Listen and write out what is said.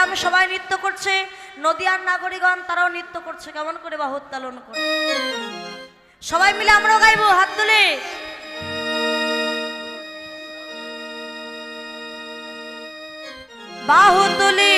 গ্রাম সবাই নৃত্য করছে, নদিয়ার নাগরিকগণ তারাও নৃত্য করছে, কেমন করে বাহু উত্তোলন করে। সবাই মিলে আমরাও গাইবো, হাত তুলে। বাহু তুলি